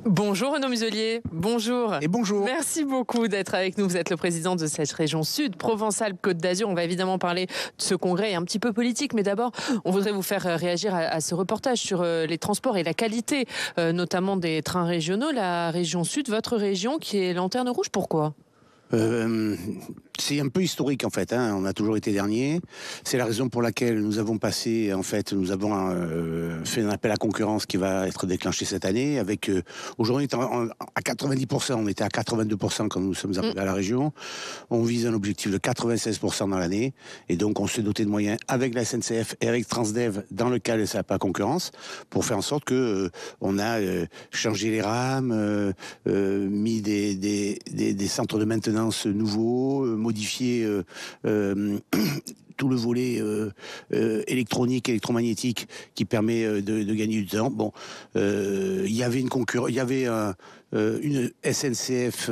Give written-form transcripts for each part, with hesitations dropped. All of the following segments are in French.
Bonjour Renaud Muselier, bonjour. Et bonjour. Merci beaucoup d'être avec nous. Vous êtes le président de cette région sud, Provence-Alpes-Côte d'Azur. On va évidemment parler de ce congrès un petit peu politique, mais d'abord, on voudrait vous faire réagir à ce reportage sur les transports et la qualité, notamment des trains régionaux. La région sud, votre région, qui est lanterne rouge, pourquoi ? C'est un peu historique en fait, hein. On a toujours été dernier. C'est la raison pour laquelle nous avons passé, en fait, nous avons fait un appel à concurrence qui va être déclenché cette année. Avec aujourd'hui à 90%, on était à 82% quand nous sommes arrivés à la région. On vise un objectif de 96% dans l'année, et donc on s'est doté de moyens avec la SNCF et avec Transdev dans le cas de cet appel à concurrence pour faire en sorte que on a changé les rames, mis des centres de maintenance nouveaux, modifié tout le volet électronique, électromagnétique qui permet de gagner du temps. Bon, il y avait une SNCF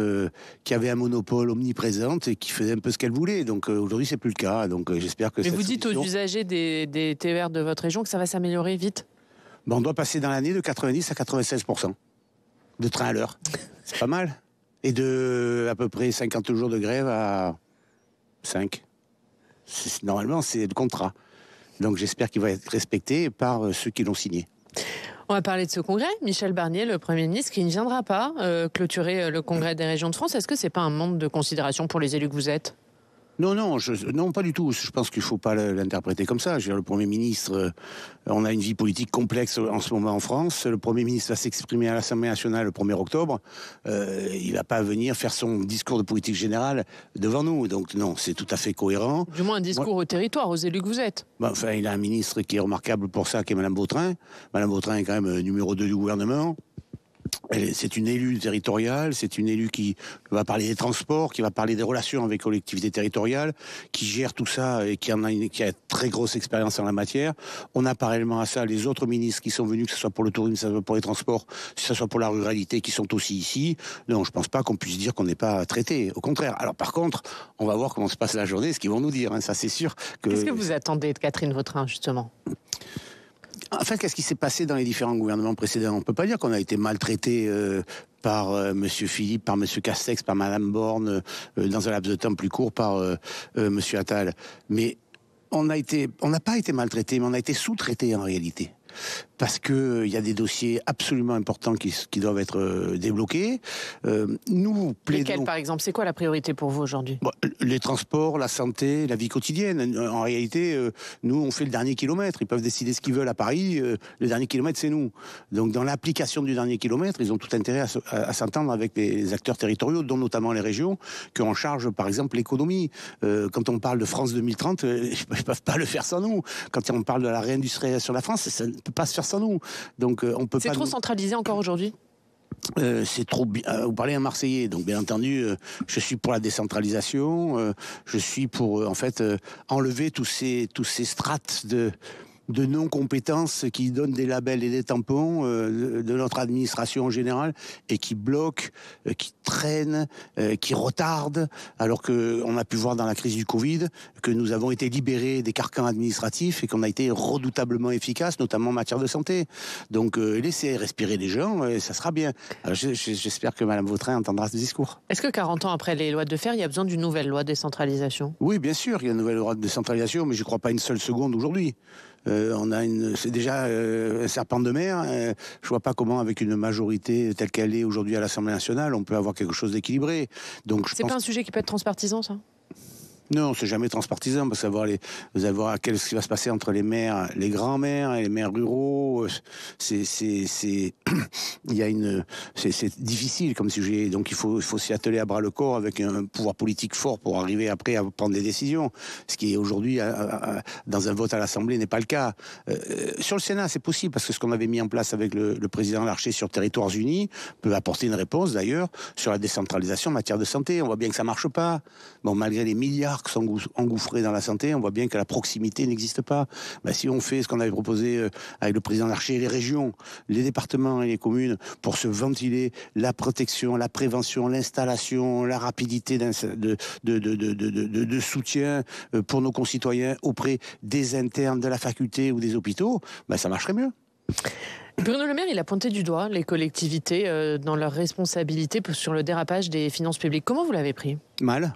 qui avait un monopole omniprésente et qui faisait un peu ce qu'elle voulait. Donc aujourd'hui, c'est plus le cas. Donc j'espère que. Mais vous dites aux usagers des TER de votre région que ça va s'améliorer vite. Ben, on doit passer dans l'année de 90 à 96% de train à l'heure. C'est pas mal. Et de à peu près 50 jours de grève à 5. Normalement, c'est le contrat. Donc j'espère qu'il va être respecté par ceux qui l'ont signé. On va parler de ce congrès. Michel Barnier, le Premier ministre, qui ne viendra pas clôturer le congrès des régions de France. Est-ce que c'est pas un manque de considération pour les élus que vous êtes ? Non, pas du tout. Je pense qu'il ne faut pas l'interpréter comme ça. Je veux dire, le Premier ministre, on a une vie politique complexe en ce moment en France. Le Premier ministre va s'exprimer à l'Assemblée nationale le 1er octobre. Il ne va pas venir faire son discours de politique générale devant nous. Donc non, c'est tout à fait cohérent. Du moins un discours au territoire, aux élus que vous êtes. Enfin, il a un ministre qui est remarquable pour ça, qui est Madame Vautrin. Madame Vautrin est quand même numéro 2 du gouvernement. C'est une élue territoriale, c'est une élue qui va parler des transports, qui va parler des relations avec les collectivités territoriales, qui gère tout ça et qui a une très grosse expérience en la matière. On a parallèlement à ça les autres ministres qui sont venus, que ce soit pour le tourisme, que ce soit pour les transports, que ce soit pour la ruralité, qui sont aussi ici. Non, je pense pas qu'on puisse dire qu'on n'est pas traité. Au contraire. Alors par contre, on va voir comment se passe la journée, ce qu'ils vont nous dire. Hein. Ça, c'est sûr que. Qu'est-ce que vous attendez de Catherine Vautrin, justement ? En fait, qu'est-ce qui s'est passé dans les différents gouvernements précédents ? On ne peut pas dire qu'on a été maltraité par Monsieur Philippe, par Monsieur Castex, par Madame Borne, dans un laps de temps plus court par Monsieur Attal. Mais on n'a pas été maltraité, mais on a été sous-traité en réalité. Parce que il y a des dossiers absolument importants qui doivent être débloqués. Nous plaidons. Lesquels, par exemple ? C'est quoi la priorité pour vous aujourd'hui ? Bon, les transports, la santé, la vie quotidienne. En réalité, nous, on fait le dernier kilomètre. Ils peuvent décider ce qu'ils veulent à Paris. Le dernier kilomètre, c'est nous. Donc, dans l'application du dernier kilomètre, ils ont tout intérêt à s'entendre avec les acteurs territoriaux, dont notamment les régions, qui ont en charge, par exemple, l'économie. Quand on parle de France 2030, ils ne peuvent pas le faire sans nous. Quand on parle de la réindustrialisation de la France, ça ne peut pas se faire sans nous. Donc, on peut pas. C'est trop centralisé encore aujourd'hui ? C'est trop bien. Vous parlez un Marseillais, donc bien entendu, je suis pour la décentralisation. Je suis pour en fait enlever tous ces strates de non-compétences qui donnent des labels et des tampons de notre administration en général et qui bloquent, qui traînent, qui retardent, alors qu'on a pu voir dans la crise du Covid que nous avons été libérés des carcans administratifs et qu'on a été redoutablement efficaces, notamment en matière de santé. Donc laissez respirer les gens et ça sera bien. Alors, j'espère que Madame Vautrin entendra ce discours. Est-ce que 40 ans après les lois de fer, il y a besoin d'une nouvelle loi de décentralisation ? Oui, bien sûr, il y a une nouvelle loi de décentralisation, mais je ne crois pas une seule seconde aujourd'hui. C'est déjà un serpent de mer. Je vois pas comment, avec une majorité telle qu'elle est aujourd'hui à l'Assemblée nationale, on peut avoir quelque chose d'équilibré. Donc, c'est pas un sujet qui peut être transpartisan, ça ? Non, c'est jamais transpartisan, parce que vous allez voir ce qui va se passer entre les maires, les grands maires et les maires ruraux. C'est difficile comme sujet. Donc il faut s'y atteler à bras le corps avec un pouvoir politique fort pour arriver après à prendre des décisions. Ce qui est aujourd'hui, dans un vote à l'Assemblée, n'est pas le cas. Sur le Sénat, c'est possible, parce que ce qu'on avait mis en place avec le président Larcher sur Territoires Unis peut apporter une réponse, d'ailleurs, sur la décentralisation en matière de santé. On voit bien que ça marche pas. Bon, malgré les milliards qui sont engouffrés dans la santé, on voit bien que la proximité n'existe pas. Ben, si on fait ce qu'on avait proposé avec le président Larcher, les régions, les départements et les communes, pour se ventiler la protection, la prévention, l'installation, la rapidité de soutien pour nos concitoyens auprès des internes de la faculté ou des hôpitaux, ben, ça marcherait mieux. Bruno Le Maire, il a pointé du doigt les collectivités dans leur responsabilité sur le dérapage des finances publiques. Comment vous l'avez pris ? Mal.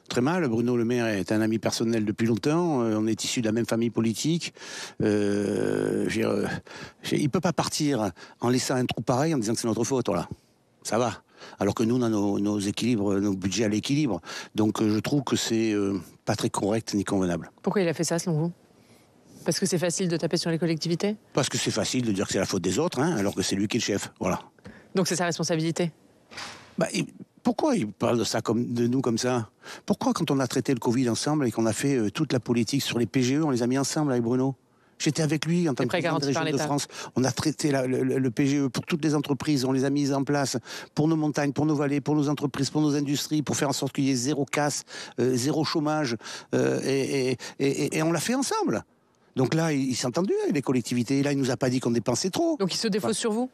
Très mal. Bruno Le Maire est un ami personnel depuis longtemps. On est issus de la même famille politique. Il ne peut pas partir en laissant un trou pareil en disant que c'est notre faute. Voilà. Ça va. Alors que nous, on a nos équilibres, nos budgets à l'équilibre. Donc je trouve que c'est pas très correct ni convenable. Pourquoi il a fait ça, selon vous ? Parce que c'est facile de taper sur les collectivités ? Parce que c'est facile de dire que c'est la faute des autres, alors que c'est lui qui est le chef. Voilà. Donc c'est sa responsabilité ? Pourquoi il parle de nous comme ça ? Pourquoi, quand on a traité le Covid ensemble et qu'on a fait toute la politique sur les PGE, on les a mis ensemble avec Bruno ? J'étais avec lui en tant que président de région de France. On a traité le PGE pour toutes les entreprises. On les a mises en place pour nos montagnes, pour nos vallées, pour nos entreprises, pour nos industries, pour faire en sorte qu'il y ait zéro casse, zéro chômage. Et on l'a fait ensemble. Donc là, il s'est entendu avec les collectivités. Là, il nous a pas dit qu'on dépensait trop. Donc il se défausse sur vous ?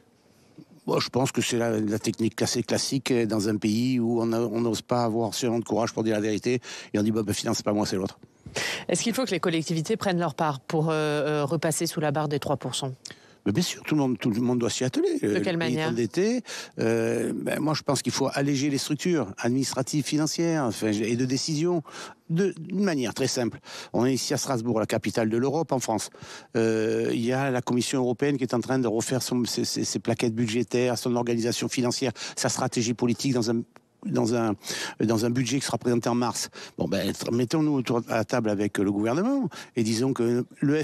Bon, je pense que c'est la technique assez classique dans un pays où on n'ose pas avoir suffisamment de courage pour dire la vérité. Et on dit, finalement, c'est pas moi, c'est l'autre. Est-ce qu'il faut que les collectivités prennent leur part pour repasser sous la barre des 3%? Mais bien sûr, tout le monde doit s'y atteler. De quelle manière ? Moi, je pense qu'il faut alléger les structures administratives, financières et de décision d'une manière très simple. On est ici à Strasbourg, la capitale de l'Europe, en France. Il y a la Commission européenne qui est en train de refaire ses plaquettes budgétaires, son organisation financière, sa stratégie politique dans un budget qui sera présenté en mars. Mettons-nous autour à la table avec le gouvernement et disons que le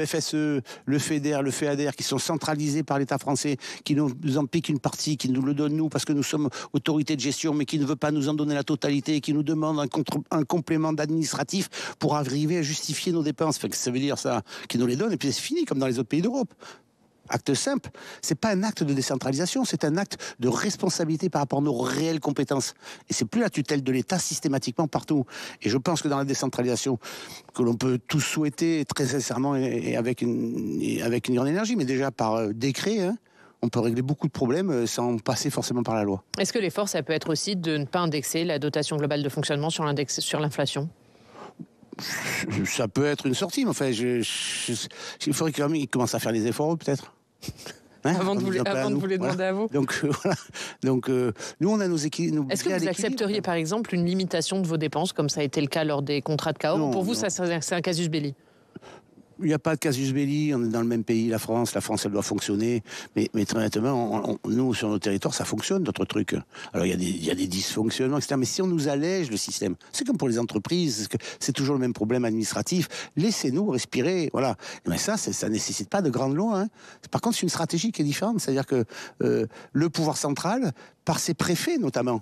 FSE, le FEDER, le FEADER, qui sont centralisés par l'État français, qui nous en piquent une partie, qui nous le donnent nous parce que nous sommes autorité de gestion, mais qui ne veut pas nous en donner la totalité, et qui nous demande un complément d'administratif pour arriver à justifier nos dépenses. Ça veut dire ça, qui nous les donne, et puis c'est fini, comme dans les autres pays d'Europe. Acte simple, c'est pas un acte de décentralisation, c'est un acte de responsabilité par rapport à nos réelles compétences. Et c'est plus la tutelle de l'État systématiquement partout. Et je pense que dans la décentralisation, que l'on peut tous souhaiter très sincèrement et avec une grande énergie, mais déjà par décret, on peut régler beaucoup de problèmes sans passer forcément par la loi. Est-ce que l'effort, ça peut être aussi de ne pas indexer la dotation globale de fonctionnement sur l'inflation ? Ça peut être une sortie, mais enfin, il faudrait quand même qu'ils commencent à faire les efforts, peut-être. Avant de vous les demander à vous. Donc, voilà. Donc nous, on a nos équilibres. Est-ce que vous accepteriez, par exemple, une limitation de vos dépenses, comme ça a été le cas lors des contrats de Cahors ? Pour vous, ça, c'est un casus belli ? Il n'y a pas de casus belli, on est dans le même pays, la France, elle doit fonctionner, mais très honnêtement, nous, sur nos territoires, ça fonctionne, notre truc. Alors, il y a des dysfonctionnements, etc., mais si on nous allège le système, c'est comme pour les entreprises, c'est toujours le même problème administratif, laissez-nous respirer, voilà. Mais ça nécessite pas de grandes lois, Par contre, c'est une stratégie qui est différente, c'est-à-dire que le pouvoir central, par ses préfets notamment,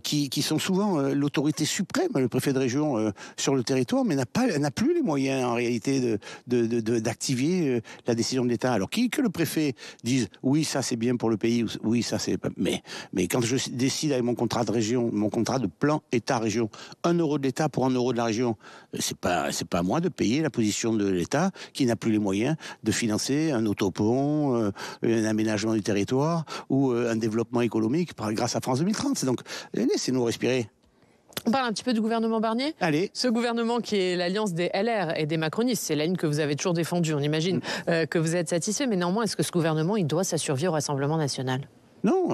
qui sont souvent l'autorité suprême, le préfet de région sur le territoire, mais n'a plus les moyens en réalité d'activer la décision de l'État. Alors que le préfet dise oui, ça c'est bien pour le pays, oui, ça c'est pas. Mais quand je décide avec mon contrat de région, mon contrat de plan État-région, 1 euro de l'État pour 1 euro de la région, c'est pas à moi de payer la position de l'État qui n'a plus les moyens de financer un autopont, un aménagement du territoire ou un développement économique grâce à France 2030. Donc laissez-nous respirer. On parle un petit peu du gouvernement Barnier. Allez. Ce gouvernement qui est l'alliance des LR et des macronistes, c'est la ligne que vous avez toujours défendue. On imagine que vous êtes satisfait, mais néanmoins, est-ce que ce gouvernement, il doit sa survie au Rassemblement national ? Non,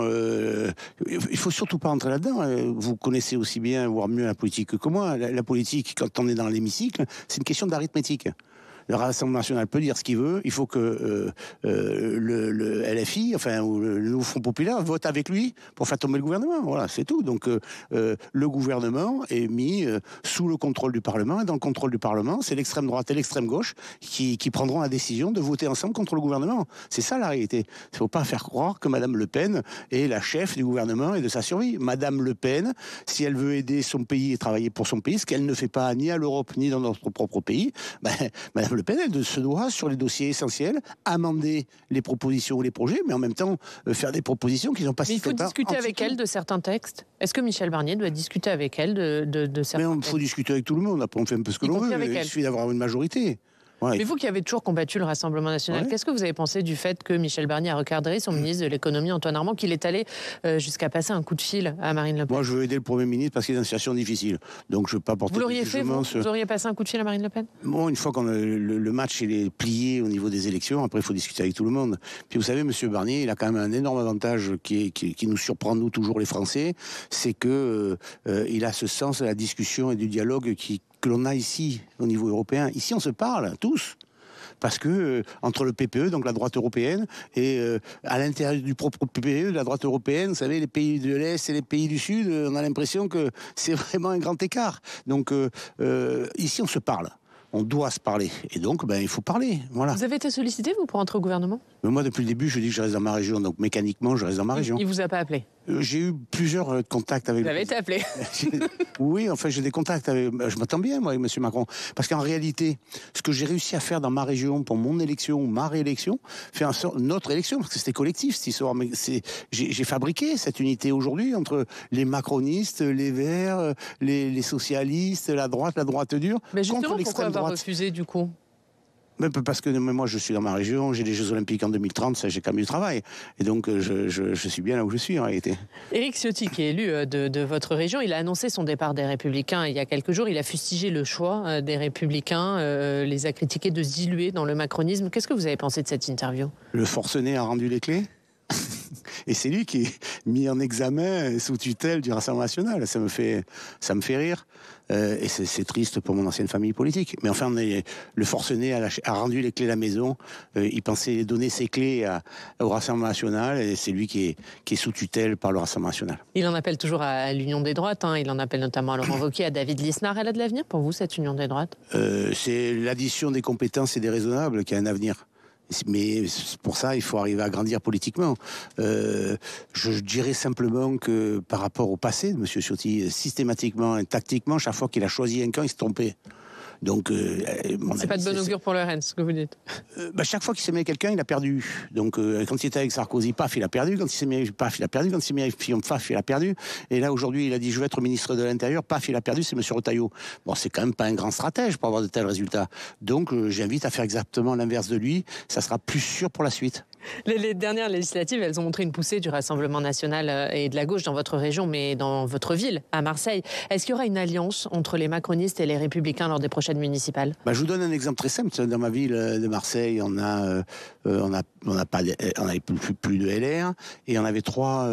il faut surtout pas entrer là-dedans. Vous connaissez aussi bien, voire mieux, la politique que moi. La politique, quand on est dans l'hémicycle, c'est une question d'arithmétique. Le Rassemblement national peut dire ce qu'il veut. Il faut que le LFI, ou le nouveau Front populaire, vote avec lui pour faire tomber le gouvernement. Voilà, c'est tout. Donc le gouvernement est mis sous le contrôle du Parlement. Et dans le contrôle du Parlement, c'est l'extrême droite et l'extrême gauche qui prendront la décision de voter ensemble contre le gouvernement. C'est ça la réalité. Il ne faut pas faire croire que Madame Le Pen est la chef du gouvernement et de sa survie. Madame Le Pen, si elle veut aider son pays et travailler pour son pays, ce qu'elle ne fait pas ni à l'Europe ni dans notre propre pays, Madame Le Pen, elle se doit, sur les dossiers essentiels, amender les propositions ou les projets, mais en même temps faire des propositions qui n'ont pas... Mais il faut discuter avec elle de certains textes. Est-ce que Michel Barnier doit discuter avec elle de certains textes ? Mais il faut discuter avec tout le monde, après on fait un peu ce que l'on veut, il suffit d'avoir une majorité. Ouais. Mais vous qui avez toujours combattu le Rassemblement national, qu'est-ce que vous avez pensé du fait que Michel Barnier a recadré son ministre de l'économie, Antoine Armand, qu'il est allé jusqu'à passer un coup de fil à Marine Le Pen? Moi, je veux aider le Premier ministre parce qu'il est dans une situation difficile. Donc, je ne veux pas porter. Vous l'auriez fait, vous auriez passé un coup de fil à Marine Le Pen? Bon, une fois que le match il est plié au niveau des élections, après, il faut discuter avec tout le monde. Puis, vous savez, M. Barnier, il a quand même un énorme avantage qui nous surprend, nous, toujours les Français, c'est que il a ce sens de la discussion et du dialogue que l'on a ici, au niveau européen. Ici, on se parle, tous. Parce que entre le PPE, donc la droite européenne, et à l'intérieur du propre PPE, la droite européenne, vous savez, les pays de l'Est et les pays du Sud, on a l'impression que c'est vraiment un grand écart. Donc ici, on se parle. On doit se parler. Et donc, il faut parler. Voilà. Vous avez été sollicité, vous, pour entrer au gouvernement? Mais moi, depuis le début, je dis que je reste dans ma région. Donc, mécaniquement, je reste dans ma région. Il vous a pas appelé? J'ai eu plusieurs contacts avec... Vous avez été appelé? Oui, enfin, j'ai des contacts avec... Je m'entends bien, moi, avec M. Macron. Parce qu'en réalité, ce que j'ai réussi à faire dans ma région, pour mon élection, ma réélection, fait en sorte... Notre élection, parce que c'était collectif, cette histoire. Mais j'ai fabriqué cette unité aujourd'hui entre les macronistes, les verts, les socialistes, la droite dure. Mais justement, contre l'extrême pourquoi avoir droite. refusé, du coup? Mais parce que moi, je suis dans ma région, j'ai les Jeux Olympiques en 2030, ça, j'ai quand même du travail. Et donc, je suis bien là où je suis, en réalité. Éric Ciotti, qui est élu de votre région, il a annoncé son départ des Républicains il y a quelques jours. Il a fustigé le choix des Républicains, les a critiqués de se diluer dans le macronisme. Qu'est-ce que vous avez pensé de cette interview? Le forcené a rendu les clés. Et c'est lui qui est mis en examen sous tutelle du Rassemblement national. Ça me fait rire. Et c'est triste pour mon ancienne famille politique. Mais enfin, le forcené a rendu les clés de la maison. Il pensait donner ses clés au Rassemblement national. Et c'est lui qui est sous tutelle par le Rassemblement national. Il en appelle toujours à l'union des droites. Il en appelle notamment à Laurent Wauquiez, à David Lisnard. Elle a de l'avenir pour vous, cette union des droites? C'est l'addition des compétences et des raisonnables qui a un avenir. Mais pour ça, il faut arriver à grandir politiquement. Je dirais simplement que par rapport au passé de M. Ciotti, systématiquement et tactiquement, chaque fois qu'il a choisi un camp, il se trompait. Donc, c'est pas de bon augure pour le RN, ce que vous dites. Chaque fois qu'il s'est mis avec quelqu'un, il a perdu. Donc, quand il était avec Sarkozy, paf, il a perdu. Quand il s'est mis avec paf, il a perdu. Quand il s'est mis avec Fillon, paf, il a perdu. Et là, aujourd'hui, il a dit, je veux être ministre de l'Intérieur, paf, il a perdu, c'est M. Retailleau. Bon, c'est quand même pas un grand stratège pour avoir de tels résultats. Donc, j'invite à faire exactement l'inverse de lui. Ça sera plus sûr pour la suite. Les dernières législatives, elles ont montré une poussée du Rassemblement national et de la gauche dans votre région, mais dans votre ville, à Marseille. Est-ce qu'il y aura une alliance entre les macronistes et les républicains lors des prochaines municipales? Je vous donne un exemple très simple. Dans ma ville de Marseille, on avait plus de LR et on avait trois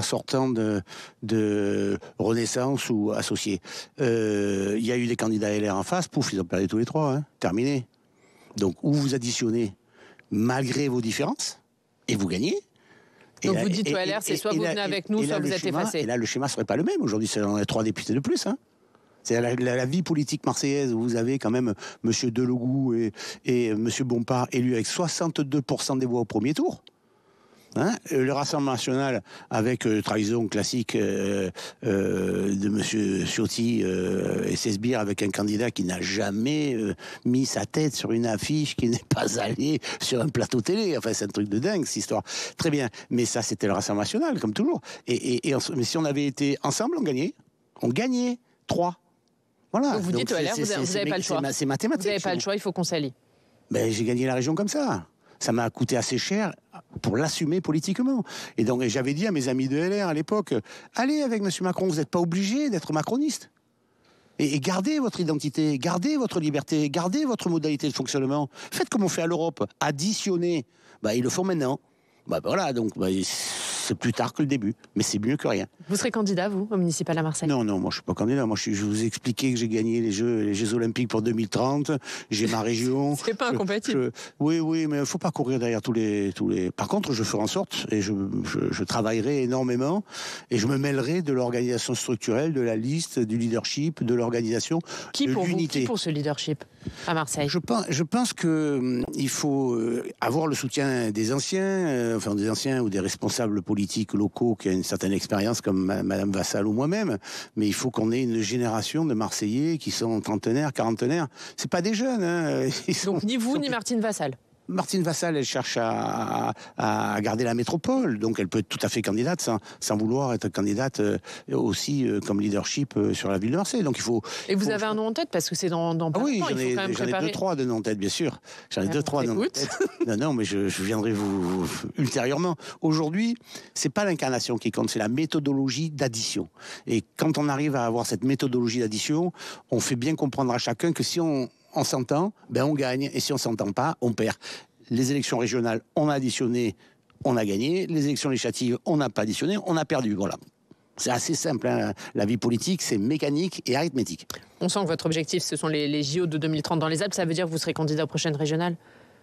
sortants de Renaissance ou associés. Il y a eu des candidats LR en face, pouf, ils ont perdu tous les trois, terminé. Donc, où vous additionnez malgré vos différences, et vous gagnez. Donc vous dites au LR, c'est soit vous venez avec nous, soit vous êtes effacé. Et là, le schéma ne serait pas le même. Aujourd'hui, c'est 3 députés de plus. C'est la vie politique marseillaise où vous avez quand même M. Delogout et M. Bompard élus avec 62% des voix au premier tour. Le Rassemblement national avec trahison classique de M. Ciotti et ses sbires avec un candidat qui n'a jamais mis sa tête sur une affiche, qui n'est pas allé sur un plateau télé. Enfin, c'est un truc de dingue, cette histoire. Très bien, mais ça, c'était le Rassemblement national, comme toujours. Mais si on avait été ensemble, on gagnait. On gagnait 3. Voilà. Donc vous dites, vous n'avez pas le choix. C'est mathématique. Vous n'avez pas le choix, il faut qu'on s'allie. J'ai gagné la région comme ça. Ça m'a coûté assez cher pour l'assumer politiquement. Et donc, j'avais dit à mes amis de LR à l'époque, allez avec M. Macron, vous n'êtes pas obligé d'être macroniste. Et gardez votre identité, gardez votre liberté, gardez votre modalité de fonctionnement. Faites comme on fait à l'Europe, additionnez. Ils le font maintenant. Voilà, donc c'est plus tard que le début, mais c'est mieux que rien. Vous serez candidat, vous, au municipal à Marseille? Non, moi je suis pas candidat. Moi je vous ai expliqué que j'ai gagné les Jeux Olympiques pour 2030. J'ai ma région. C'est pas incompatible. Oui, mais il faut pas courir derrière tous les. Par contre, je ferai en sorte et je travaillerai énormément et je me mêlerai de l'organisation structurelle, de la liste, du leadership, de l'organisation, de l'unité. Qui pour ce leadership à Marseille? Je pense que il faut avoir le soutien des anciens, des anciens ou des responsables politiques locaux qui ont une certaine expérience comme Madame Vassal ou moi-même, mais il faut qu'on ait une génération de Marseillais qui sont trentenaires, quarantenaires. C'est pas des jeunes. Donc ni vous ni Martine Vassal. Martine Vassal, elle cherche à garder la métropole, donc elle peut être tout à fait candidate sans vouloir être candidate aussi comme leadership sur la ville de Marseille. Donc il faut. Et vous avez un nom en tête parce que c'est dans pas longtemps. J'en ai 2-3 de noms en tête, bien sûr. J'en ai 2-3 de noms en tête. Non, mais je viendrai vous ultérieurement. Aujourd'hui, c'est pas l'incarnation qui compte, c'est la méthodologie d'addition. Et quand on arrive à avoir cette méthodologie d'addition, on fait bien comprendre à chacun que si on s'entend, ben on gagne, et si on s'entend pas, on perd. Les élections régionales, on a additionné, on a gagné. Les élections législatives, on n'a pas additionné, on a perdu. Voilà. C'est assez simple, hein. La vie politique, c'est mécanique et arithmétique. On sent que votre objectif, ce sont les JO de 2030 dans les Alpes. Ça veut dire que vous serez candidat aux prochaines régionales?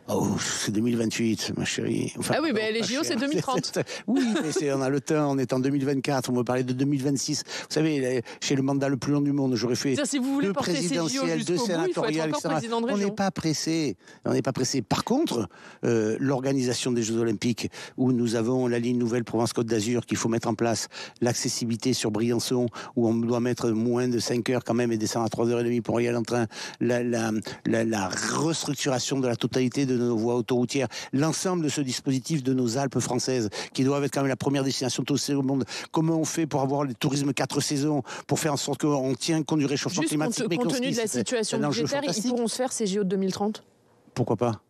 Oh, c'est 2028, ma chérie. Enfin, ah oui, mais les JO, c'est 2030. Oui, mais on a le temps, on est en 2024, on me parlait de 2026. Vous savez, chez le mandat le plus long du monde, j'aurais fait si vous voulez porter ces JO jusqu'au bout, il faut être encore président de région. On n'est pas pressé. On n'est pas pressé. Par contre, l'organisation des Jeux Olympiques, où nous avons la ligne nouvelle Provence-Côte d'Azur, qu'il faut mettre en place, l'accessibilité sur Briançon, où on doit mettre moins de 5 heures quand même et descendre à 3h30 pour y aller en train, la restructuration de la totalité de nos voies autoroutières, l'ensemble de ce dispositif de nos Alpes françaises, qui doivent être quand même la première destination touristique au monde. Comment on fait pour avoir le tourisme 4 saisons, pour faire en sorte qu'on tient compte du réchauffement climatique? Compte tenu de la situation budgétaire, ils pourront se faire ces JO de 2030? Pourquoi pas?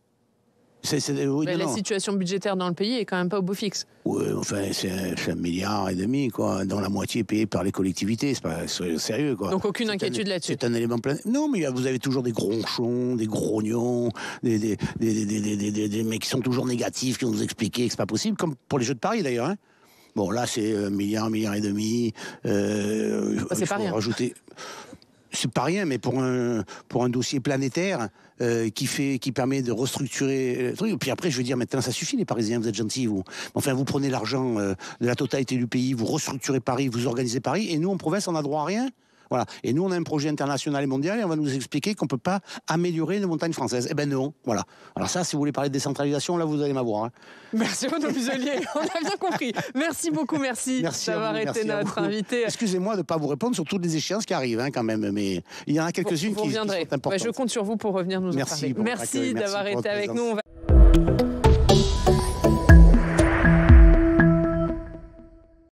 La situation budgétaire dans le pays est quand même pas au beau fixe. Oui, enfin, c'est 1,5 milliard, quoi, dont la moitié payée par les collectivités. C'est pas sérieux, quoi. Donc aucune inquiétude là-dessus. C'est un élément plein. Non, mais vous avez toujours des gronchons, des grognons, des mecs qui sont toujours négatifs, qui vont vous expliquer que c'est pas possible, comme pour les Jeux de Paris d'ailleurs. Hein. Bon, là, c'est 1 milliard, 1,5 milliard. C'est pas rien. Rajouter. C'est pas rien, mais pour un dossier planétaire qui permet de restructurer le truc. Puis après, je veux dire, maintenant, ça suffit, les Parisiens, vous êtes gentils, vous. Enfin, vous prenez l'argent de la totalité du pays, vous restructurez Paris, vous organisez Paris, et nous, en province, on n'a droit à rien. Voilà. Et nous, on a un projet international et mondial, et on va nous expliquer qu'on ne peut pas améliorer les montagnes françaises. Eh ben non, voilà. Alors ça, si vous voulez parler de décentralisation, là, vous allez m'avoir. Hein. Merci, Renaud Muselier. On a bien compris. Merci beaucoup, merci d'avoir été notre invité. Excusez-moi de ne pas vous répondre sur toutes les échéances qui arrivent, hein, quand même, mais il y en a quelques-unes qui sont importantes. Je compte sur vous pour revenir nous en parler. Merci d'avoir été avec nous.